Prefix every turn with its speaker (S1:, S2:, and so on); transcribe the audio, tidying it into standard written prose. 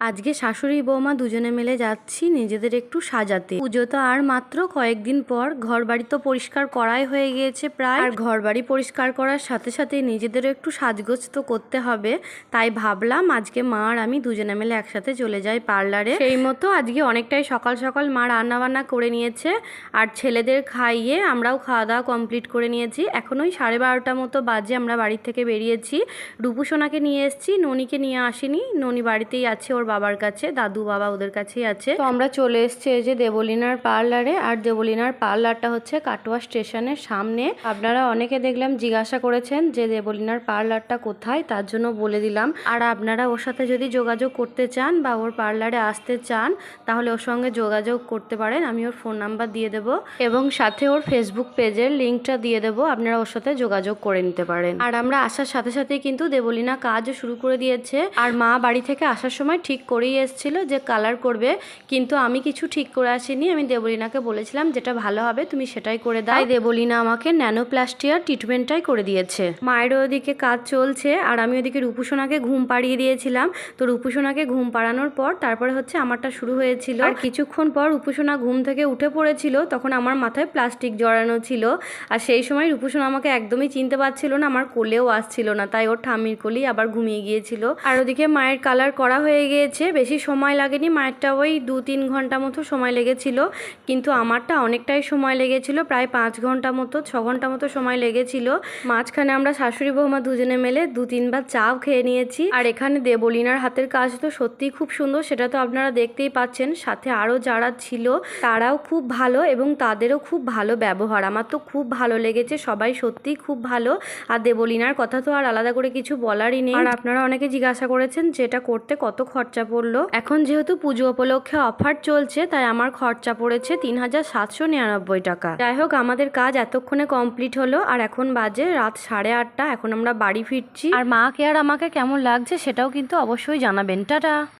S1: আজকে শাশুড়ি বৌমা দুজনে মিলে যাচ্ছি নিজেদের একটু সাজাতে। পুজো তো আর মাত্র কয়েকদিন পর, ঘর বাড়ি তো পরিষ্কার করাই হয়ে গিয়েছে প্রায়। আর ঘর বাড়ি পরিষ্কার করার সাথে সাথে নিজেদেরও একটু সাজগোজ তো করতে হবে। তাই ভাবলাম আজকে মা আর আমি দুজনে মিলে একসাথে চলে যাই পার্লারে। সেই মতো আজকে অনেকটাই সকাল সকাল মা রান্না বান্না করে নিয়েছে, আর ছেলেদের খাইয়ে আমরাও খাওয়া দাওয়া কমপ্লিট করে নিয়েছি। এখন ওই 12:30 মতো বাজে আমরা বাড়ির থেকে বেরিয়েছি। রূপুসোনাকে নিয়ে এসেছি, ননিকে নিয়ে আসিনি। ননি বাড়িতেই আছে ওর বাবার কাছে, দাদু বাবা ওদের কাছেই আছে। তো আমরা চলে এসেছি এই যে দেবলীনার পার্লারে। আর দেবলীনার পার্লারটা হচ্ছে কাটোয়া স্টেশনের সামনে। আপনারা অনেকে দেখলাম জিজ্ঞাসা করেছেন যে দেবলীনার পার্লারটা কোথায়, তার জন্য বলে দিলাম। আর আপনারা ওর সাথে যদি যোগাযোগ করতে চান বা ওর পার্লারে আসতে চান তাহলে ওর সঙ্গে যোগাযোগ করতে পারেন। আমি ওর ফোন নাম্বার দিয়ে দেবো এবং সাথে ওর ফেসবুক পেজের লিঙ্কটা দিয়ে দেবো, আপনারা ওর সাথে যোগাযোগ করে নিতে পারেন। আর আমরা আসার সাথে সাথে কিন্তু দেবলীনা কাজও শুরু করে দিয়েছে। আর মা বাড়ি থেকে আসার সময় ঠিক করেই এসেছিল যে কালার করবে, কিন্তু আমি কিছু ঠিক করে আসিনি। আমি দেবলীনাকে বলেছিলাম যেটা ভালো হবে তুমি সেটাই করে দাও। তাই দেবলীনা আমাকে ন্যানোপ্লাস্টিয়ার ট্রিটমেন্টটাই করে দিয়েছে। মায়ের ওদিকে কাজ চলছে আর আমি ওদিকে রূপুসোনাকে ঘুম পাড়িয়ে দিয়েছিলাম। তো রূপুসোনাকে ঘুম পাড়ানোর পর তারপরে হচ্ছে আমারটা শুরু হয়েছিল। আর কিছুক্ষণ পর রূপুসোনা ঘুম থেকে উঠে পড়েছিল, তখন আমার মাথায় প্লাস্টিক জড়ানো ছিল। আর সেই সময় রূপুসোনা আমাকে একদমই চিনতে পারছিল না, আমার কোলেও আসছিল না, তাই ওর ঠাম্মির কোলেই আবার ঘুমিয়ে গিয়েছিল। আর ওদিকে মায়ের কালার করা হয়ে গিয়েছে, বেশি সময় লাগেনি। মায়েরটা ওই 2-3 ঘন্টা মতো সময় লেগেছিল, কিন্তু আমারটা অনেকটাই সময় লেগেছিল, প্রায় 5 ঘন্টা মতো 6 ঘন্টা মতো সময় লেগেছিল। মাঝখানে আমরা শাশুড়ি বৌমা দুজনে মিলে 2-3 বার চাও খেয়ে নিয়েছি। আর এখানে দেবলীনার হাতের কাজ তো সত্যিই খুব সুন্দর, সেটা তো আপনারা দেখতেই পাচ্ছেন। সাথে আরও যারা ছিল তারাও খুব ভালো এবং তাদেরও খুব ভালো ব্যবহার। আমার তো খুব ভালো লেগেছে, সবাই সত্যিই খুব ভালো। আর দেবলীনার কথা তো আর আলাদা করে কিছু বলারই নেই। আর আপনারা অনেকে জিজ্ঞাসা করেছেন যে এটা করতে কত খরচা পড়লো। এখন যেহেতু পুজো উপলক্ষে অফার চলছে তাই আমার খরচা পড়েছে 3,799 টাকা। যাই হোক, আমাদের কাজ এতক্ষণে কমপ্লিট হলো আর এখন বাজে রাত 8:30। এখন আমরা বাড়ি ফিরছি। আর মাকে আর আমাকে কেমন লাগছে সেটাও কিন্তু অবশ্যই জানাবেন। টাটা।